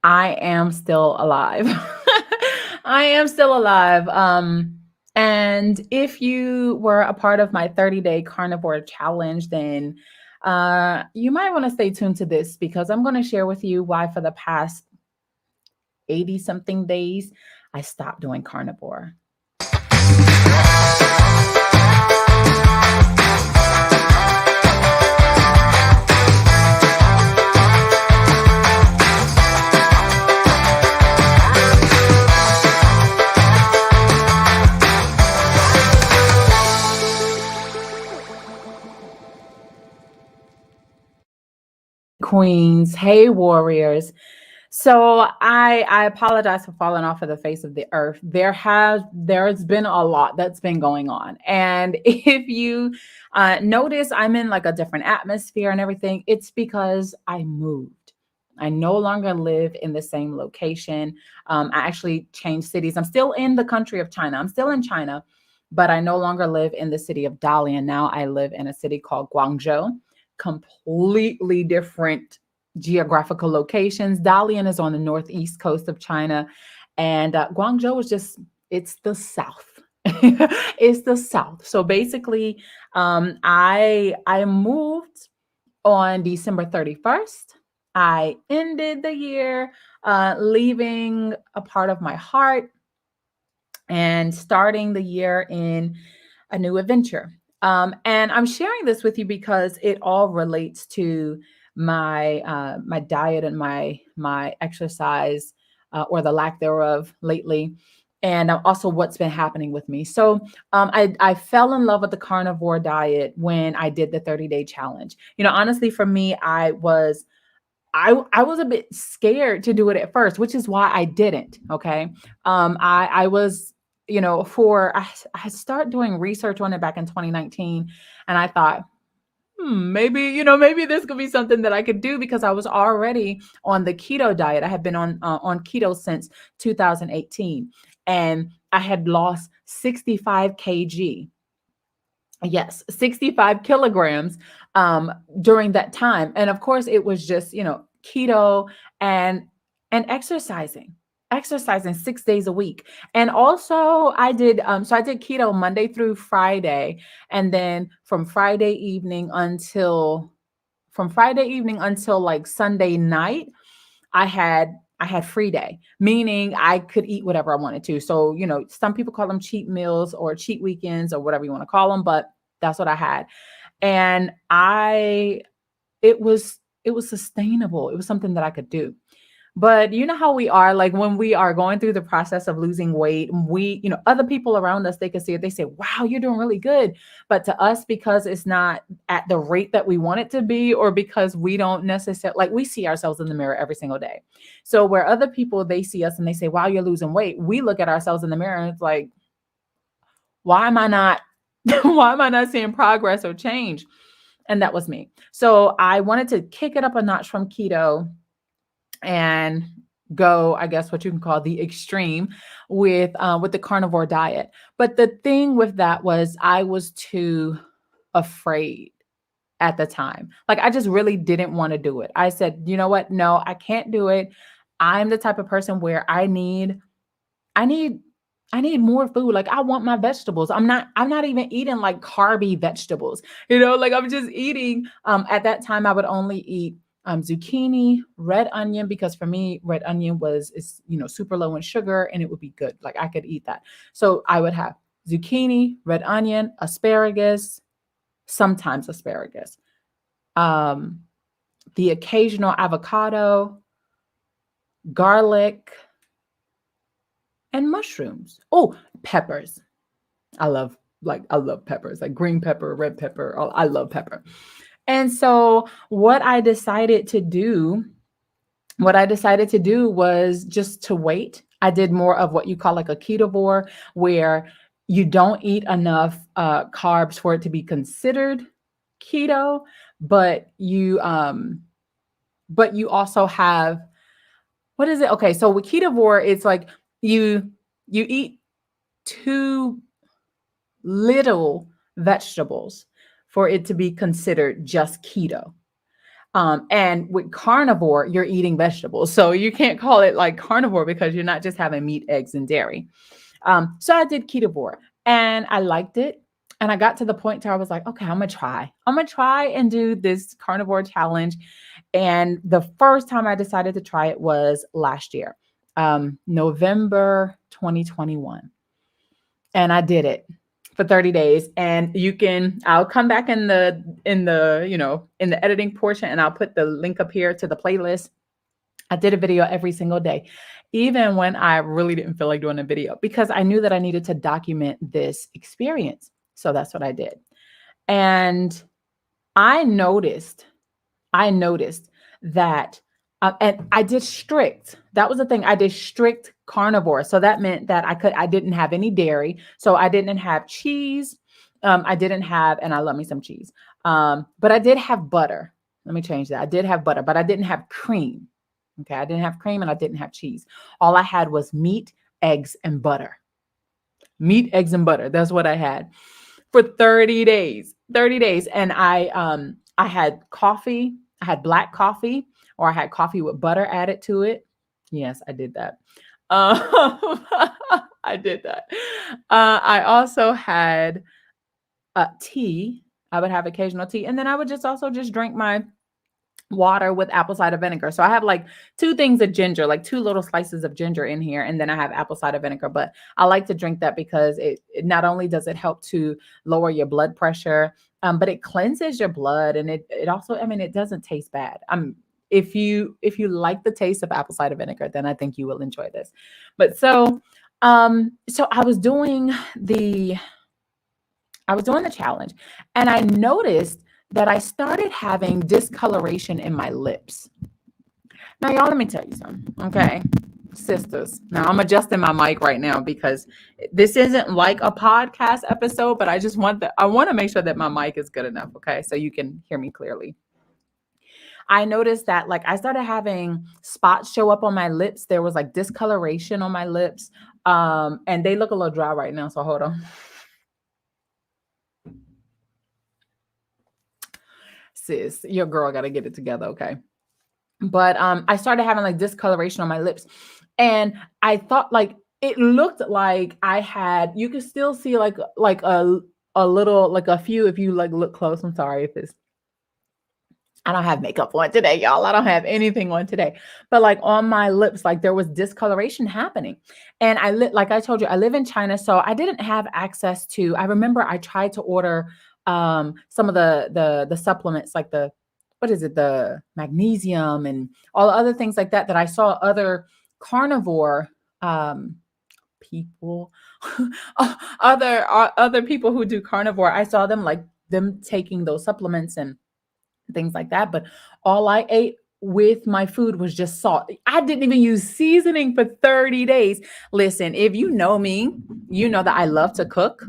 I am still alive. I am still alive. And if you were a part of my 30-day carnivore challenge, then you might want to stay tuned to this because I'm going to share with you why for the past 80 something days, I stopped doing carnivore. Queens, hey warriors. So I apologize for falling off of the face of the earth. There's been a lot that's been going on, and if you notice, I'm in like a different atmosphere and everything. It's because I moved. I no longer live in the same location. I actually changed cities. I'm still in the country of China. I'm still in China, but I no longer live in the city of Dalian. Now I live in a city called Guangzhou. Completely different geographical locations. Dalian is on the northeast coast of China, and Guangzhou is it's the south. It's the south. So basically, I moved on December 31st. I ended the year leaving a part of my heart and starting the year in a new adventure. And I'm sharing this with you because it all relates to my diet and my exercise or the lack thereof lately, and also what's been happening with me. So I fell in love with the carnivore diet when I did the 30-day challenge. You know, honestly, for me, I was a bit scared to do it at first, which is why I didn't. Okay. I was, you know, I started doing research on it back in 2019, and I thought, maybe, maybe this could be something that I could do because I was already on the keto diet. I had been on keto since 2018, and I had lost 65 kg. Yes, 65 kilograms during that time. And of course, it was just, keto and exercising 6 days a week. And also I did keto Monday through Friday. And then from Friday evening until like Sunday night, I had free day, meaning I could eat whatever I wanted to. So, some people call them cheat meals or cheat weekends or whatever you want to call them, but that's what I had. And it was sustainable. It was something that I could do. But you know how we are, like when we are going through the process of losing weight, other people around us, they can see it. They say, wow, you're doing really good. But to us, because it's not at the rate that we want it to be, or because we don't necessarily, like we see ourselves in the mirror every single day. So where other people, they see us and they say, wow, you're losing weight. We look at ourselves in the mirror and it's like, why am I not, why am I not seeing progress or change? And that was me. So I wanted to kick it up a notch from keto and go, I guess, what you can call the extreme with the carnivore diet. But the thing with that was I was too afraid at the time. Like I just really didn't want to do it. I said, you know what? No, I can't do it. I'm the type of person where I need I need more food. Like I want my vegetables. I'm not even eating like carby vegetables. Like I'm just eating at that time I would only eat zucchini, red onion, because for me red onion is super low in sugar and it would be good. Like I could eat that. So I would have zucchini, red onion, asparagus, sometimes asparagus. Um the occasional avocado, garlic, and mushrooms. Oh, peppers. I love peppers, like green pepper, red pepper. Oh, I love pepper. And so what I decided to do was just to wait. I did more of what you call like a ketovore, where you don't eat enough carbs for it to be considered keto, but you also have, what is it? Okay, so with ketovore, it's like you eat too little vegetables for it to be considered just keto. And with carnivore, you're eating vegetables. So you can't call it like carnivore because you're not just having meat, eggs, and dairy. So I did ketovore and I liked it. And I got to the point where I was like, okay, I'm going to try. I'm going to try and do this carnivore challenge. And the first time I decided to try it was last year, November 2021. And I did it for 30 days. And I'll come back in the editing portion and I'll put the link up here to the playlist. I did a video every single day, even when I really didn't feel like doing a video, because I knew that I needed to document this experience. So that's what I did. And I noticed that, and I did strict. That was the thing. I did strict carnivore. So that meant that I didn't have any dairy. So I didn't have cheese. I didn't have, and I love me some cheese. But I did have butter. Let me change that. I did have butter, but I didn't have cream. Okay. I didn't have cream and I didn't have cheese. All I had was meat, eggs, and butter. Meat, eggs, and butter. That's what I had for 30 days. 30 days. And I had coffee. I had black coffee, or I had coffee with butter added to it. Yes, I did that. I did that. I also had tea. I would have occasional tea. And then I would also drink my water with apple cider vinegar. So I have like 2 things of ginger, like 2 little slices of ginger in here. And then I have apple cider vinegar, but I like to drink that because it not only does it help to lower your blood pressure, but it cleanses your blood. And it also, I mean, it doesn't taste bad. If you like the taste of apple cider vinegar, then I think you will enjoy this. But so I was doing the challenge and I noticed that I started having discoloration in my lips. Now, y'all, let me tell you something, okay? Sisters. Now, I'm adjusting my mic right now because this isn't like a podcast episode, but I want to make sure that my mic is good enough, okay? So you can hear me clearly. I noticed that like I started having spots show up on my lips. There was like discoloration on my lips. And they look a little dry right now, so hold on. Sis, your girl got to get it together, okay? But I started having like discoloration on my lips, and I thought like it looked like I had. You could still see like a little, like a few if you like look close. I'm sorry if it's. I don't have makeup on today, y'all. I don't have anything on today, but like on my lips, like there was discoloration happening. And like I told you, I live in China, so I didn't have access to. I remember I tried to order some of the supplements, like the magnesium and all the other things like that I saw other carnivore people other people who do carnivore. I saw them taking those supplements and things like that, but all I ate with my food was just salt. I didn't even use seasoning for 30 days. Listen, if you know me, you know that I love to cook.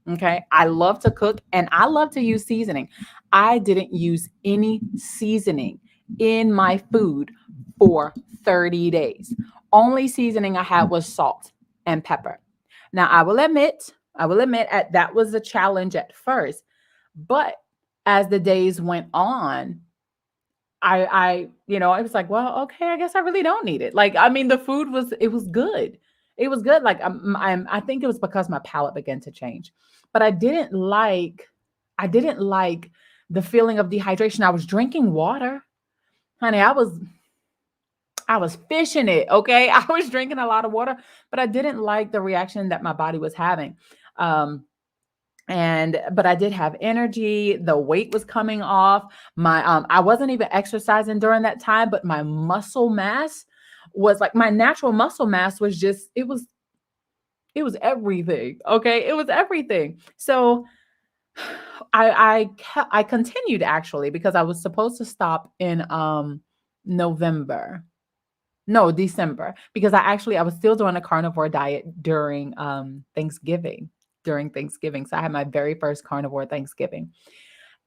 Okay. I love to cook and I love to use seasoning. I didn't use any seasoning in my food for 30 days. Only seasoning I had was salt and pepper. Now, I will admit that was a challenge at first, but as the days went on, I was like, well, okay, I guess I really don't need it. Like, I mean, the food was good. It was good. Like, I think it was because my palate began to change, but I didn't like the feeling of dehydration. I was drinking water, honey. I was fishing it. Okay. I was drinking a lot of water, but I didn't like the reaction that my body was having. But I did have energy. The weight was coming off. I wasn't even exercising during that time, but my muscle mass was like, my natural muscle mass was just, it was everything. Okay. It was everything. So I continued actually, because I was supposed to stop in December, because I was still doing a carnivore diet during Thanksgiving. So I had my very first carnivore Thanksgiving.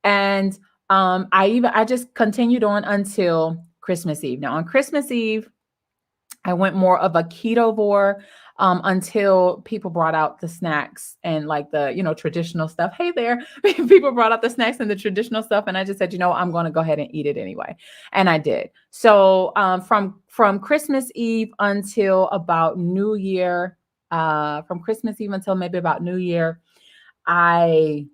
And I just continued on until Christmas Eve. Now on Christmas Eve, I went more of a ketovore until people brought out the snacks and like the, traditional stuff. Hey there, people brought out the snacks and the traditional stuff. And I just said, I'm going to go ahead and eat it anyway. And I did. So from Christmas Eve until about New Year, from Christmas Eve until maybe about New Year, I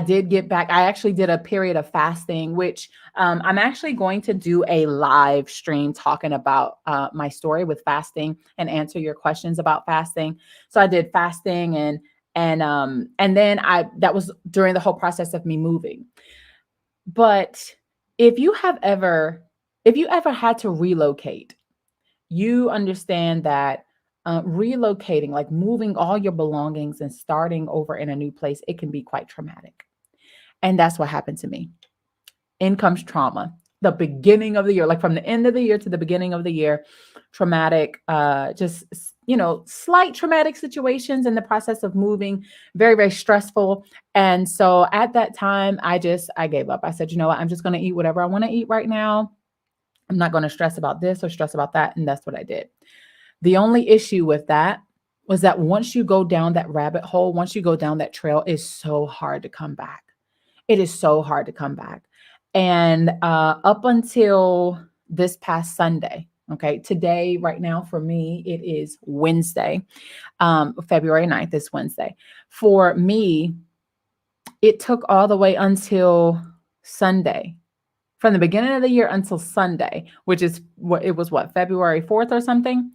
did get back. I actually did a period of fasting, which I'm actually going to do a live stream talking about my story with fasting and answer your questions about fasting. So I did fasting and then that was during the whole process of me moving. But if you ever had to relocate, you understand that relocating, like moving all your belongings and starting over in a new place, it can be quite traumatic. And that's what happened to me. In comes trauma. The beginning of the year, like from the end of the year to the beginning of the year, traumatic, slight traumatic situations in the process of moving, very, very stressful. And so at that time, I gave up. I said, you know what, I'm just going to eat whatever I want to eat right now. I'm not going to stress about this or stress about that. And that's what I did. The only issue with that was that once you go down that rabbit hole, once you go down that trail, it's so hard to come back. It is so hard to come back. And up until this past Sunday, okay, today, right now for me, it is Wednesday, February 9th is Wednesday. For me, it took all the way until Sunday, from the beginning of the year until Sunday, which is February 4th or something,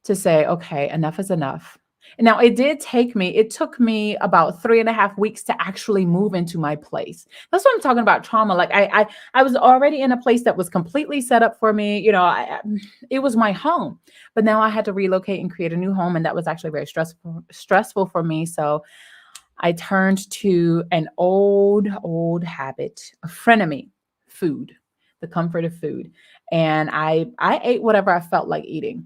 to say, okay, enough is enough. Now, it took me about 3.5 weeks to actually move into my place. That's what I'm talking about, trauma. Like I was already in a place that was completely set up for me. It was my home, but now I had to relocate and create a new home. And that was actually very stressful for me. So I turned to an old habit, a frenemy, food, the comfort of food. And I ate whatever I felt like eating.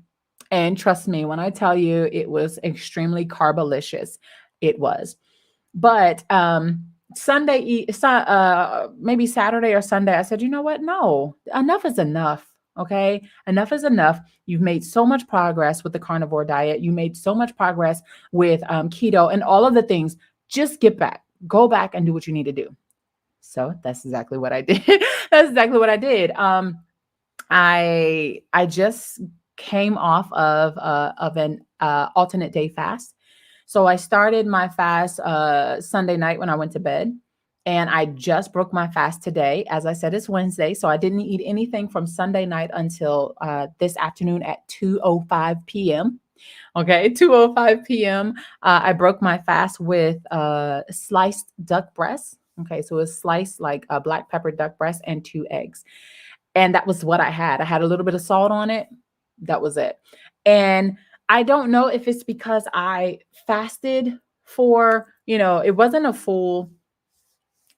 And trust me, when I tell you it was extremely carbolicious, it was. But maybe Saturday or Sunday, I said, you know what? No, enough is enough. Okay. Enough is enough. You've made so much progress with the carnivore diet. You made so much progress with keto and all of the things. Just go back and do what you need to do. So that's exactly what I did. That's exactly what I did. I just came off of an alternate day fast. So I started my fast Sunday night when I went to bed, and I just broke my fast today. As I said, it's Wednesday, so I didn't eat anything from Sunday night until this afternoon at 2:05 p.m. Okay, 2:05 p.m. I broke my fast with sliced duck breast. Okay, so it's sliced like a black pepper duck breast and 2 eggs. And that was what I had. I had a little bit of salt on it. That was it. And I don't know if it's because I fasted for, it wasn't a full,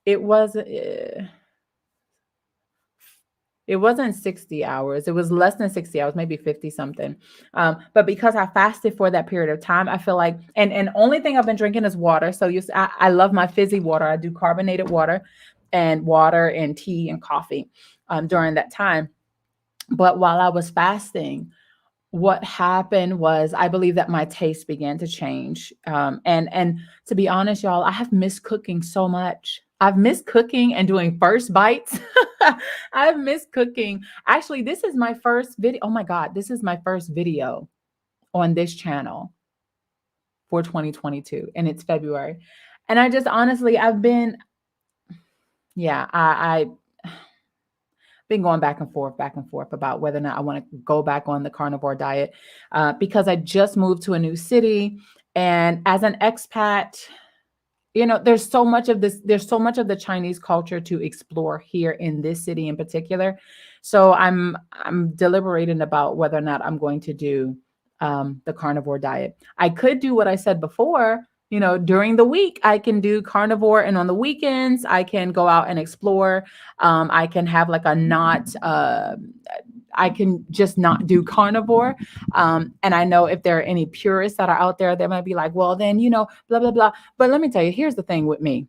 it wasn't 60 hours. It was less than 60 hours, maybe 50 something. But because I fasted for that period of time, I feel like, and only thing I've been drinking is water. So I love my fizzy water. I do carbonated water and tea and coffee during that time. But while I was fasting, what happened was I believe that my taste began to change. And to be honest, y'all, I have missed cooking so much. I've missed cooking and doing first bites. I've missed cooking. Actually, this is my first video. Oh my God, this is my first video on this channel for 2022, and it's February. And I just honestly, I've been going back and forth about whether or not I want to go back on the carnivore diet because I just moved to a new city. And as an expat, there's so much of the Chinese culture to explore here in this city in particular. So I'm deliberating about whether or not I'm going to do the carnivore diet. I could do what I said before. During the week, I can do carnivore, and on the weekends, I can go out and explore. I can have like I can just not do carnivore. And I know if there are any purists that are out there, they might be like, well, then, blah, blah, blah. But let me tell you, here's the thing with me.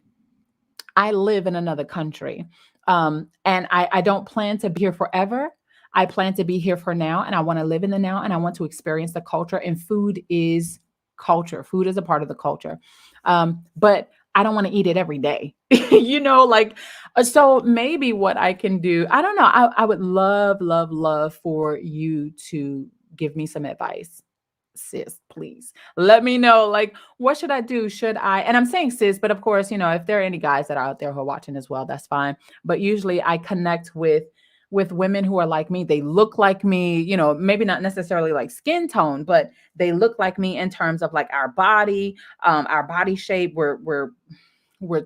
I live in another country, and I don't plan to be here forever. I plan to be here for now, and I want to live in the now, and I want to experience the culture. And food is culture. Food is a part of the culture. But I don't want to eat it every day. So maybe what I can do, I don't know. I would love, love, love for you to give me some advice. Sis, please let me know, like, what should I do? Should I, and I'm saying sis, but of course, if there are any guys that are out there who are watching as well, that's fine. But usually I connect with women who are like me. They look like me, maybe not necessarily like skin tone, but they look like me in terms of like our body shape. We're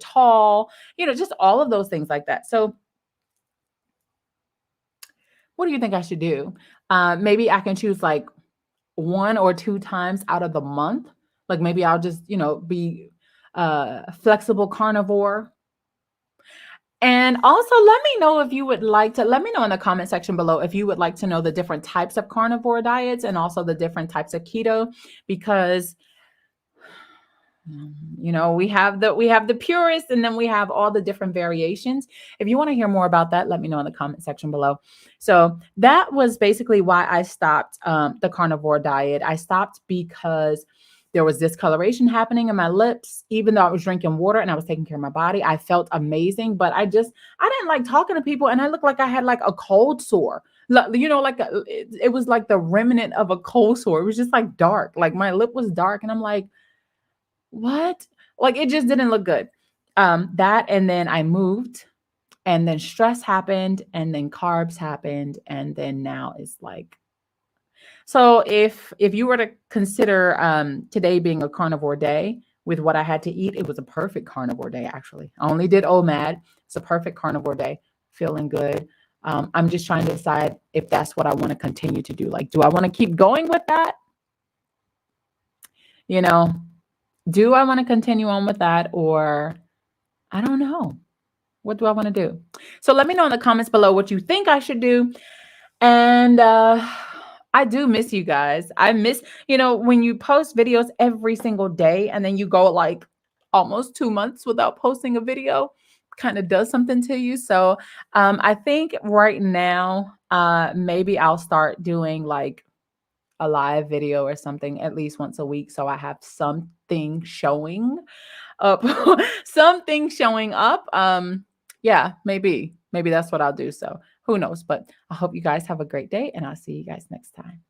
tall, just all of those things like that. So what do you think I should do? Maybe I can choose like 1 or 2 times out of the month. Like maybe I'll just, be flexible carnivore. And also let me know if you would like to, let me know in the comment section below if you would like to know the different types of carnivore diets and also the different types of keto, because we have the purists, and then we have all the different variations. If you want to hear more about that, let me know in the comment section below. So that was basically why I stopped the carnivore diet. I stopped because there was discoloration happening in my lips. Even though I was drinking water and I was taking care of my body, I felt amazing, but I didn't like talking to people, and I looked like I had like a cold sore. It was like the remnant of a cold sore. It was just like dark, like my lip was dark, and I'm like, what? Like, it just didn't look good. That, and then I moved, and then stress happened, and then carbs happened, and then now it's like, so if you were to consider today being a carnivore day with what I had to eat, it was a perfect carnivore day, actually. I only did OMAD. It's a perfect carnivore day. Feeling good. I'm just trying to decide if that's what I want to continue to do. Like, do I want to keep going with that? Do I want to continue on with that, or I don't know. What do I want to do? So let me know in the comments below what you think I should do. And I do miss you guys. I miss, when you post videos every single day and then you go like almost 2 months without posting a video, kind of does something to you. So I think right now, maybe I'll start doing like a live video or something at least once a week, so I have something showing up. Something showing up. Yeah, maybe that's what I'll do. So who knows? But I hope you guys have a great day, and I'll see you guys next time.